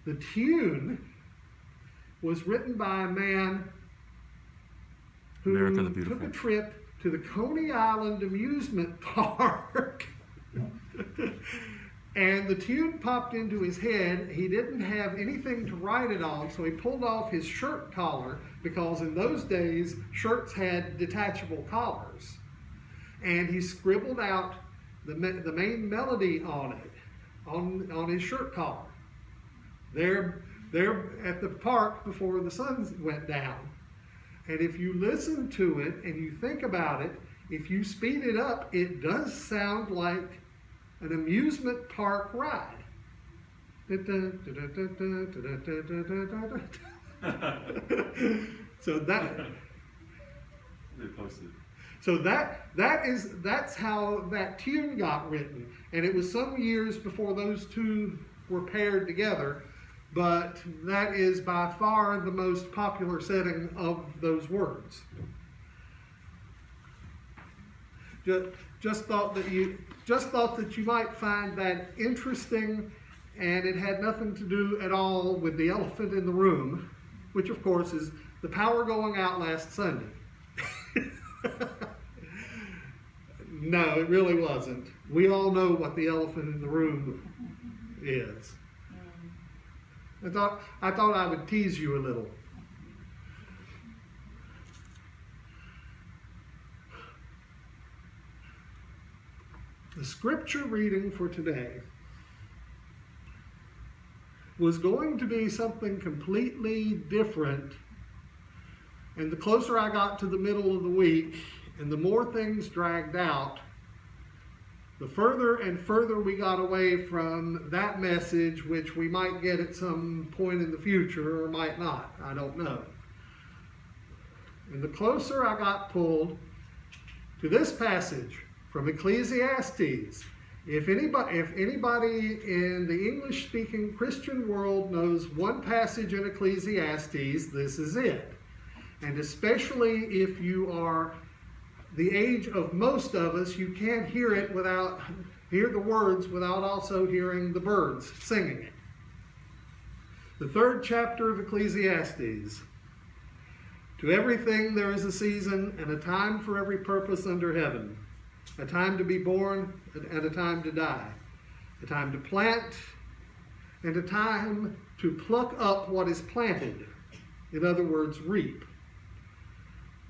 The tune was written by a man who took a trip to the Coney Island amusement park. And the tune popped into his head. He didn't have anything to write it on, so he pulled off his shirt collar, because in those days, shirts had detachable collars. And he scribbled out the main melody on it, on his shirt collar. There at the park before the sun went down. And if you listen to it and you think about it, if you speed it up, it does sound like an amusement park ride. That's how that tune got written. And it was some years before those two were paired together, but that is by far the most popular setting of those words. Just thought that you might find that interesting, and it had nothing to do at all with the elephant in the room, which of course is the power going out last Sunday. No, it really wasn't. We all know what the elephant in the room is. I thought I would tease you a little. The scripture reading for today was going to be something completely different, and the closer I got to the middle of the week and the more things dragged out, the further and further we got away from that message, which we might get at some point in the future or might not. I don't know. And the closer I got pulled to this passage from Ecclesiastes. If anybody in the English-speaking Christian world knows one passage in Ecclesiastes, this is it. And especially if you are the age of most of us, you can't hear the words without also hearing the birds singing it. The 3rd chapter of Ecclesiastes. To everything there is a season and a time for every purpose under heaven. A time to be born and a time to die. A time to plant and a time to pluck up what is planted. In other words, reap.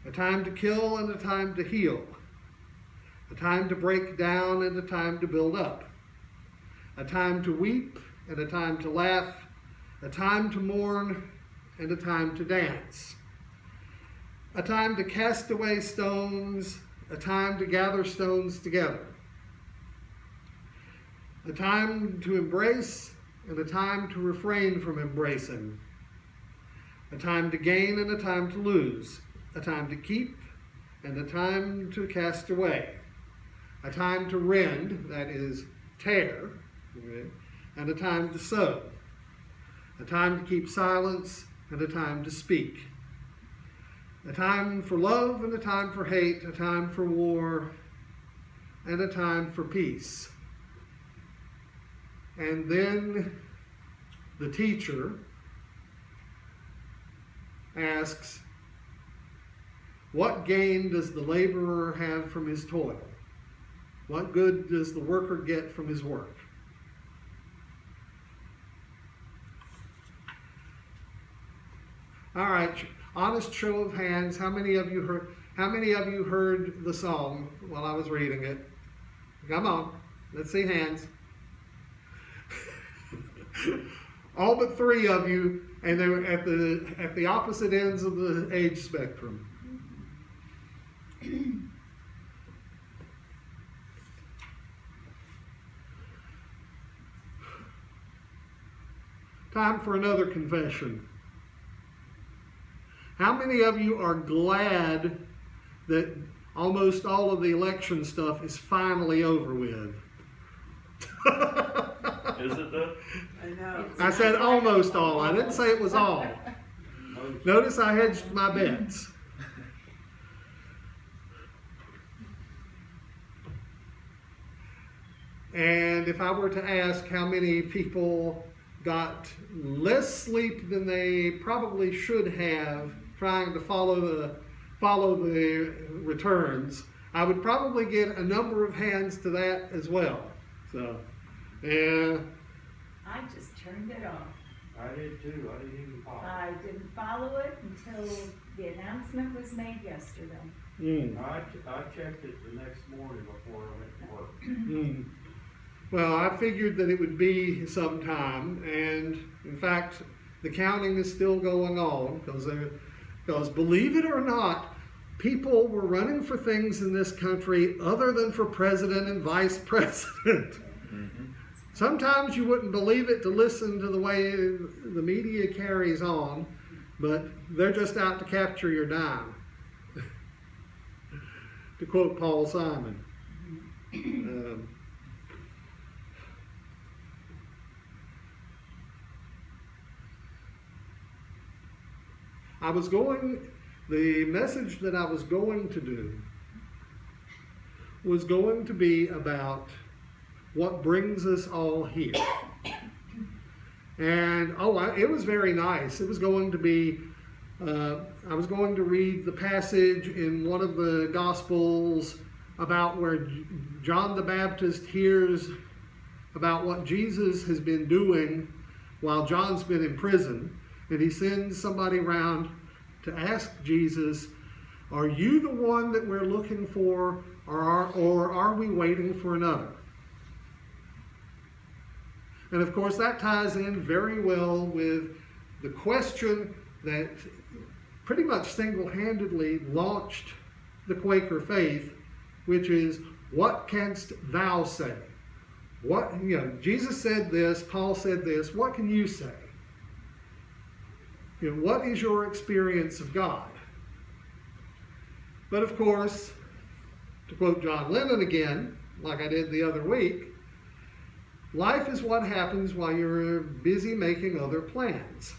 A time to kill and a time to heal. A time to break down and a time to build up. A time to weep and a time to laugh. A time to mourn and a time to dance. A time to cast away stones, a time to gather stones together. A time to embrace and a time to refrain from embracing. A time to gain and a time to lose. A time to keep and a time to cast away. A time to rend, that is tear, okay, and a time to sow. A time to keep silence and a time to speak. A time for love and a time for hate, a time for war and a time for peace. And then the teacher asks, what gain does the laborer have from his toil? What good does the worker get from his work? All right, honest show of hands. How many of you heard the song while I was reading it? Come on, let's see hands. All but 3 of you, and they were at the opposite ends of the age spectrum. Time for another confession. How many of you are glad that almost all of the election stuff is finally over with? Is it though? I know. I said almost all. I didn't say it was all. Notice I hedged my bets. And if I were to ask how many people got less sleep than they probably should have trying to follow the returns, I would probably get a number of hands to that as well. So, yeah. I just turned it off. I did too. I didn't even follow. I didn't follow it until the announcement was made yesterday. I checked it the next morning before I went to work. Well, I figured that it would be some time, and in fact, the counting is still going on because believe it or not, people were running for things in this country other than for president and vice president. Sometimes you wouldn't believe it to listen to the way the media carries on, but they're just out to capture your dime, to quote Paul Simon. The message that I was going to do was going to be about what brings us all here. And it was very nice. It was going to be, I was going to read the passage in one of the Gospels about where John the Baptist hears about what Jesus has been doing while John's been in prison. And he sends somebody around to ask Jesus, are you the one that we're looking for, or are we waiting for another? And of course that ties in very well with the question that pretty much single-handedly launched the Quaker faith, which is, what canst thou say? Jesus said this, Paul said this, what can you say? What is your experience of God? But of course, to quote John Lennon again, like I did the other week, life is what happens while you're busy making other plans.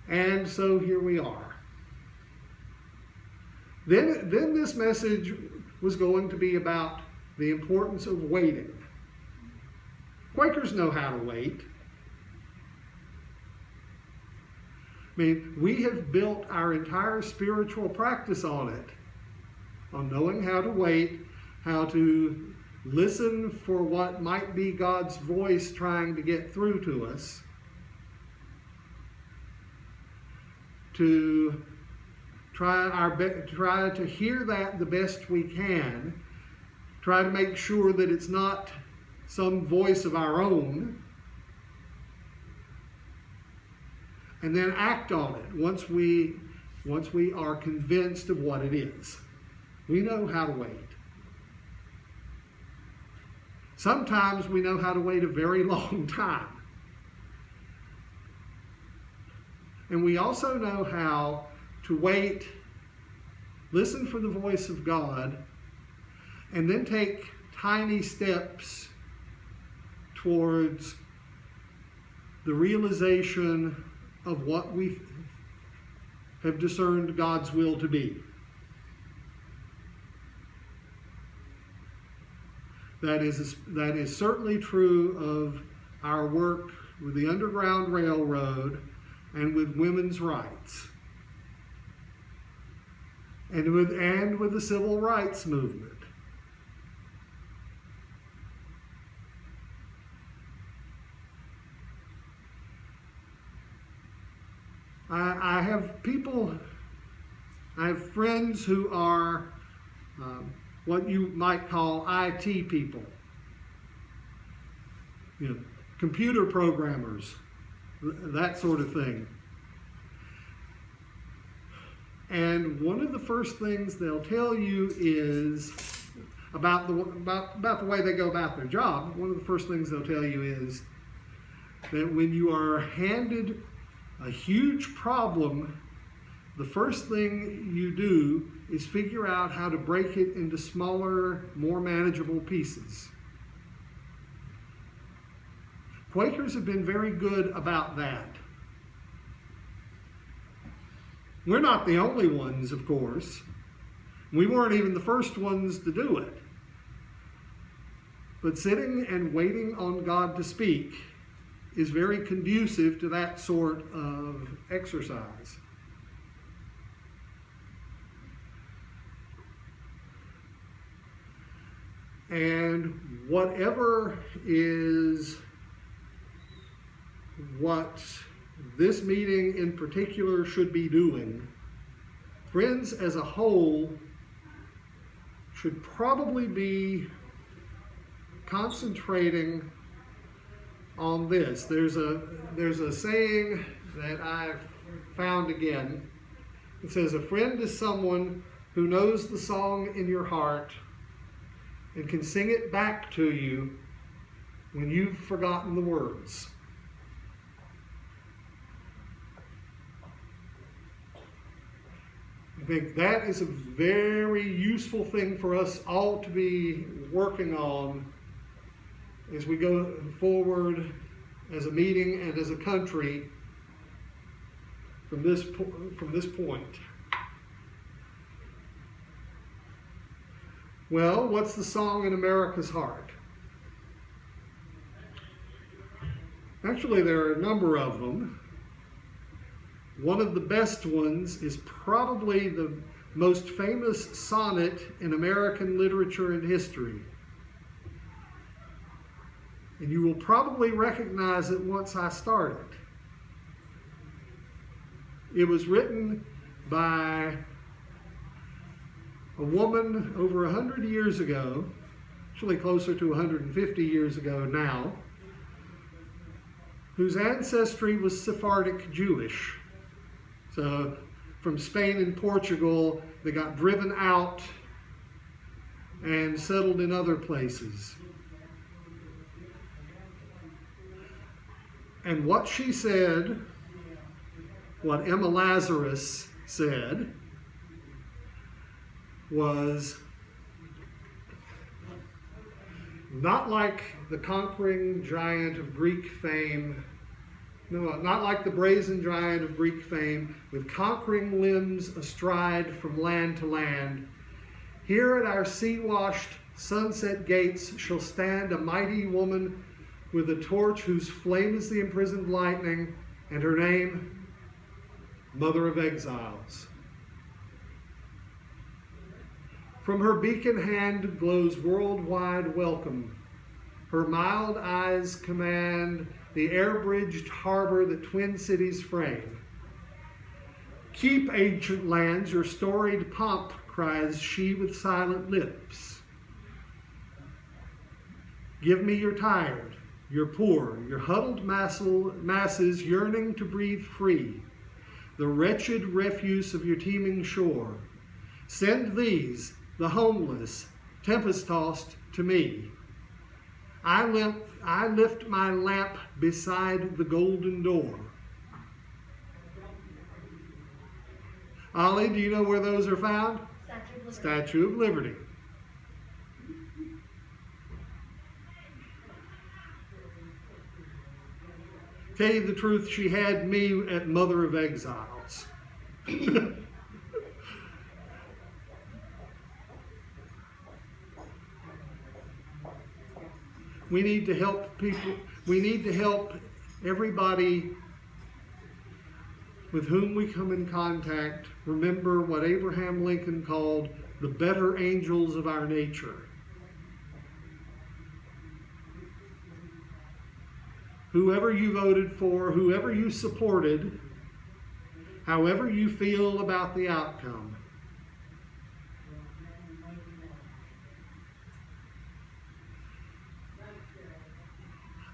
And so here we are. Then this message was going to be about the importance of waiting. Quakers know how to wait. I mean, we have built our entire spiritual practice on it, on knowing how to wait, how to listen for what might be God's voice trying to get through to us, to try to hear that the best we can, try to make sure that it's not some voice of our own, and then act on it once we are convinced of what it is. We know how to wait. Sometimes we know how to wait a very long time. And we also know how to wait, listen for the voice of God, and then take tiny steps towards the realization of what we have discerned God's will to be. That is certainly true of our work with the Underground Railroad and with women's rights, and with the civil rights movement. I have friends who are what you might call IT people, computer programmers, that sort of thing. And one of the first things they'll tell you is about the way they go about their job. One of the first things they'll tell you is that when you are handed a huge problem, the first thing you do is figure out how to break it into smaller, more manageable pieces. Quakers have been very good about that. We're not the only ones, of course. We weren't even the first ones to do it. But sitting and waiting on God to speak is very conducive to that sort of exercise. And whatever is what this meeting in particular should be doing, Friends as a whole should probably be concentrating on this. There's a saying that I've found again. It says, a friend is someone who knows the song in your heart and can sing it back to you when you've forgotten the words. I think that is a very useful thing for us all to be working on as we go forward as a meeting and as a country from this point. Well, what's the song in America's heart? Actually, there are a number of them. One of the best ones is probably the most famous sonnet in American literature and history. And you will probably recognize it once I start it. It was written by a woman over 100 years ago, actually closer to 150 years ago now, whose ancestry was Sephardic Jewish. So from Spain and Portugal, they got driven out and settled in other places. And what she said, what Emma Lazarus said, was not like the conquering giant of Greek fame, no, not like the brazen giant of Greek fame, with conquering limbs astride from land to land. Here at our sea-washed sunset gates shall stand a mighty woman with a torch whose flame is the imprisoned lightning, and her name, Mother of Exiles. From her beacon hand glows worldwide welcome. Her mild eyes command the air-bridged harbor that twin cities frame. Keep, ancient lands, your storied pomp, cries she with silent lips. Give me your tired, your poor, your huddled masses yearning to breathe free, the wretched refuse of your teeming shore. Send these, the homeless, tempest-tossed, to me. I lift my lamp beside the golden door. Ollie, do you know where those are found? Statue of Liberty. Tell you the truth, she had me at Mother of Exiles. We need to help people. We need to help everybody with whom we come in contact remember what Abraham Lincoln called the better angels of our nature. Whoever you voted for, whoever you supported, however you feel about the outcome,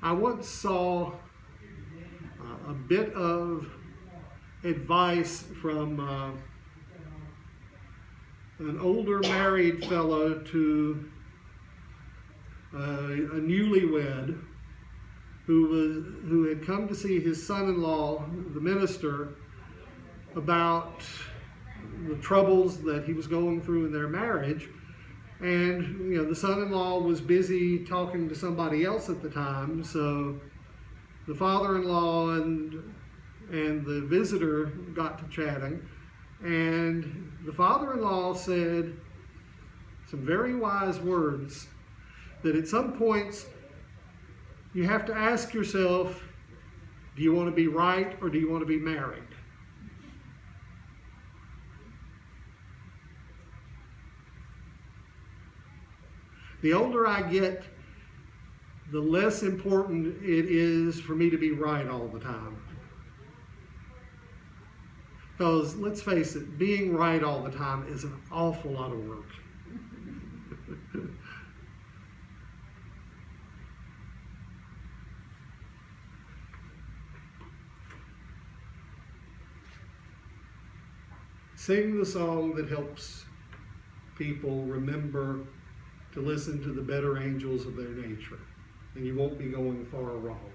I once saw a bit of advice from an older married fellow to a newlywed who had come to see his son-in-law, the minister, about the troubles that he was going through in their marriage. And, you know, the son-in-law was busy talking to somebody else at the time, so the father-in-law and the visitor got to chatting, and the father-in-law said some very wise words. that at some points you have to ask yourself, do you want to be right or do you want to be married? The older I get, the less important it is for me to be right all the time. Because let's face it, being right all the time is an awful lot of work. Sing the song that helps people remember to listen to the better angels of their nature, and you won't be going far wrong.